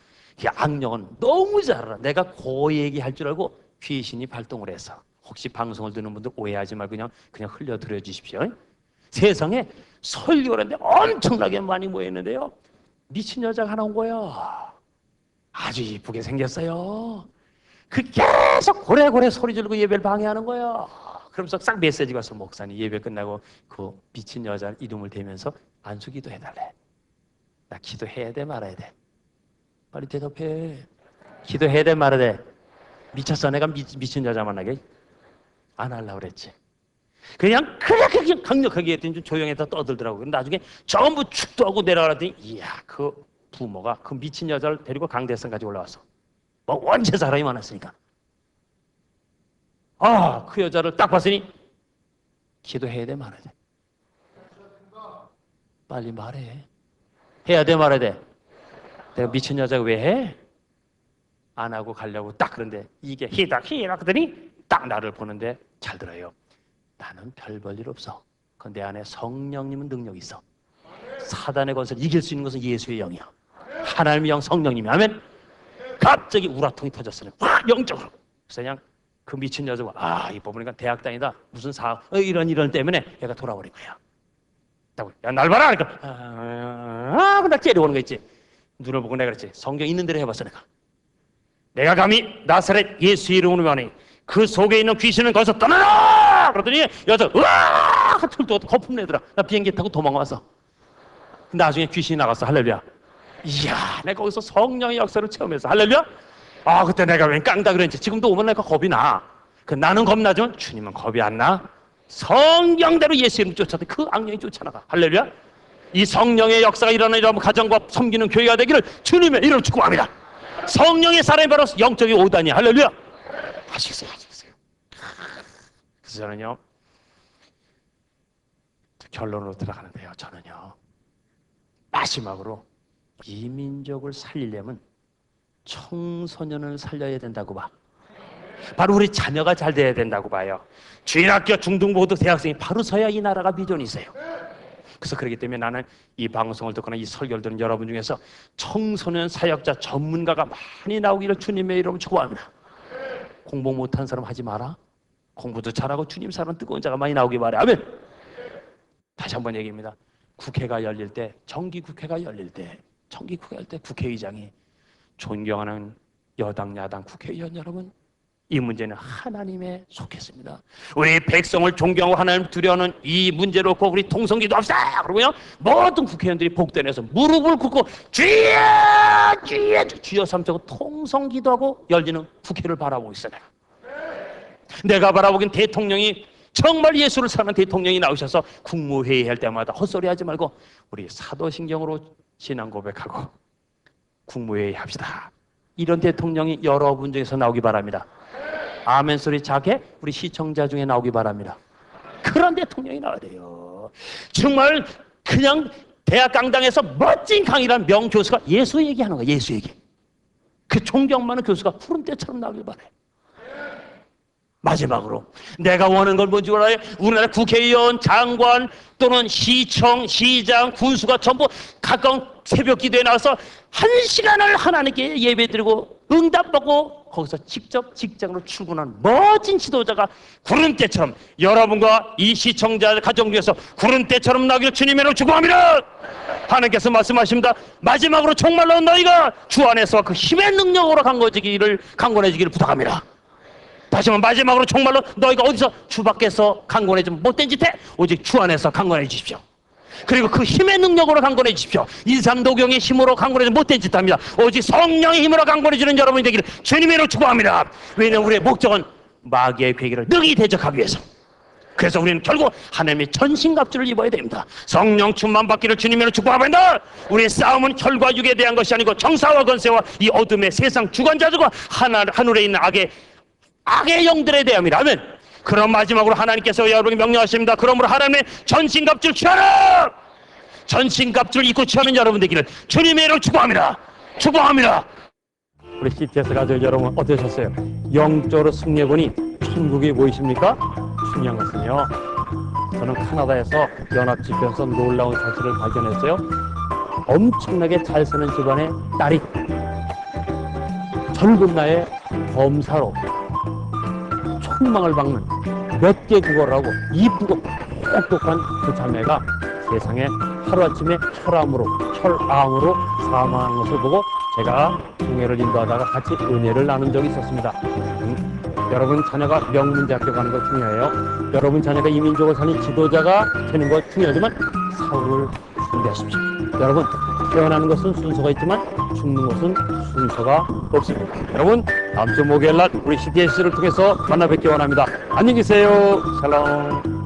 [SPEAKER 1] 악령은 너무 잘 알아. 내가 그 얘기할 줄 알고 귀신이 발동을 해서 혹시 방송을 듣는 분들 오해하지 말고 그냥 흘려드려 주십시오. 세상에 설교를 하는데 엄청나게 많이 모였는데요. 미친 여자가 하나 온 거야. 아주 이쁘게 생겼어요. 그 계속 고래고래 소리 지르고 예배를 방해하는 거야. 그러면서 싹 메시지가 왔어. 목사님 예배 끝나고 그 미친 여자 이름을 대면서 안수기도 해달래. 나 기도해야 돼 말아야 돼? 빨리 대답해. 기도해야 돼 말아야 돼? 미쳤어. 내가 미친 여자 만나게 안 하려고 그랬지. 그냥 그렇게 강력하게 했더니 좀 조용해서 떠들더라고요. 나중에 전부 축도하고 내려가더니 이야, 그 부모가 그 미친 여자를 데리고 강대상까지 올라왔어. 뭐 원체 사람이 많았으니까. 아, 그 여자를 딱 봤으니 기도해야 돼, 말아야 돼? 빨리 말해. 해야 돼, 말아야 돼? 내가 미친 여자가 왜 해? 안 하고 가려고 딱 그런데 이게 히닥 그러더니 딱 나를 보는데 잘 들어요. 나는 별 볼 일 없어. 그 내 안에 성령님은 능력이 있어. 사단의 권세를 이길 수 있는 것은 예수의 영이야. 하나님의 영 성령님이. 아멘. 갑자기 우라통이 터졌어요. 확 영적으로. 그래서 그냥 그 미친 여자가 이거 보니까 대학 다니다 무슨 이런 때문에 얘가 돌아버린 거야. 야, 날 봐라. 그러니까 나 째려오는 거 있지. 눈을 보고 내가 그랬지. 성경 있는 대로 해봤어. 내가 감히 나사렛 예수 이름으로 말하니 그 속에 있는 귀신은 거기서 떠나라! 그러더니 여자 으아! 틀도 거품 내더라. 나 비행기 타고 도망왔어. 나중에 귀신이 나갔어. 할렐루야. 이야, 내가 거기서 성령의 역사를 처음 했어. 할렐루야. 그때 내가 웬 깡다 그랬지. 지금도 오면 내가 겁이 나. 나는 겁나지만 주님은 겁이 안 나. 성경대로 예수 이름 쫓아도 그 악령이 쫓아나가. 할렐루야. 이 성령의 역사가 일어나는 가정과 섬기는 교회가 되기를 주님의 이름으로 축복합니다. 성령의 사람이 바로 영적인 오단이야. 할렐루야. 하시겠어요. 그래서 저는요, 결론으로 들어가는데요, 저는요, 마지막으로 이 민족을 살리려면 청소년을 살려야 된다고 봐. 바로 우리 자녀가 잘 돼야 된다고 봐요. 주일학교, 중등고등, 대학생이 바로 서야 이 나라가 비전이 있어요. 그래서 그렇기 때문에 나는 이 방송을 듣거나 이 설교를 듣는 여러분 중에서 청소년 사역자 전문가가 많이 나오기를 주님의 이름으로 축복합니다. 공부 못한 사람 하지 마라. 공부도 잘하고 주님 사랑 뜨거운 자가 많이 나오기 바래. 아멘. 다시 한번 얘기합니다. 국회가 열릴 때, 정기국회가 열릴 때 국회의장이 존경하는 여당 야당 국회의원 여러분, 이 문제는 하나님에 속했습니다. 우리 백성을 존경하고 하나님 두려워하는 이 문제로 꼭 우리 통성기도 합시다. 그러고요, 모든 국회의원들이 복전해서 무릎을 꿇고 주여 삼자고 통성기도하고 열리는 국회를 바라보고 있어요. 내가 바라보기엔 대통령이 정말 예수를 사는 대통령이 나오셔서 국무회의 할 때마다 헛소리하지 말고 우리 사도신경으로 신앙 고백하고 국무회의 합시다. 이런 대통령이 여러분 중에서 나오기 바랍니다. 아멘 소리 작게 우리 시청자 중에 나오기 바랍니다. 그런 대통령이 나와야 돼요. 정말 그냥 대학 강당에서 멋진 강의란 명교수가 예수 얘기하는 거야. 예수 얘기. 그 존경 많은 교수가 푸른 때처럼 나오길 바래. 마지막으로 내가 원하는 걸 뭔지 알아요? 우리나라 국회의원, 장관 또는 시청, 시장, 군수가 전부 가까운 새벽 기도에 나와서 1시간을 하나님께 예배드리고 응답받고 거기서 직접 직장으로 출근한 멋진 지도자가 구름대처럼 여러분과 이 시청자 가정 중에서 구름대처럼 나기를 주님의 이름으로 축복합니다. 하나님께서 말씀하십니다. 마지막으로 정말로 너희가 주 안에서 그 힘의 능력으로 강건해지기를 부탁합니다. 다시 한번 마지막으로 정말로 너희가 어디서 주 밖에서 강건해지 못된 짓 해? 오직 주 안에서 강건해 주십시오. 그리고 그 힘의 능력으로 강건해 주십시오. 인삼도경의 힘으로 강건해지 못된 짓 합니다. 오직 성령의 힘으로 강건해지는 여러분이 되기를 주님의 이름으로 축복합니다. 왜냐하면 우리의 목적은 마귀의 괴계를 능히 대적하기 위해서. 그래서 우리는 결국 하나님의 전신갑주를 입어야 됩니다. 성령 충만 받기를 주님의 이름으로 축복합니다. 우리의 싸움은 혈과 육에 대한 것이 아니고 정사와 권세와 이 어둠의 세상 주관자들과 하늘에 있는 악의 영들에 대함이라. 아멘. 그럼 마지막으로 하나님께서 여러분에게 명령하십니다. 그러므로 하나님의 전신갑주를 취하라. 전신갑주를 입고 취하는 여러분 되기를 주님의 이름으로 축복합니다. 축복합니다. 우리 CTS 가족 여러분 어떠셨어요? 영적으로 승리해보니 천국이 보이십니까? 중요한 것은요, 저는 카나다에서 연합집회에서 놀라운 사실을 발견했어요. 엄청나게 잘 사는 집안의 딸이 젊은 나이에 검사로 총망을 박는 몇 개 국어를 하고 이쁘고 똑똑한 그 자매가 세상에 하루아침에 혈암으로 사망하는 것을 보고 제가 중회를 인도하다가 같이 은혜를 나눈 적이 있었습니다. 여러분 자녀가 명문대학교 가는 것 중요해요. 여러분 자녀가 이 민족을 살린 지도자가 되는 것 중요하지만 사후를 준비하십시오. 여러분 태어나는 것은 순서가 있지만 죽는 것은 순서가 없습니다. 여러분 다음 주 목요일 날 우리 CTS를 통해서 만나 뵙기 원합니다. 안녕히 계세요. 샬롬.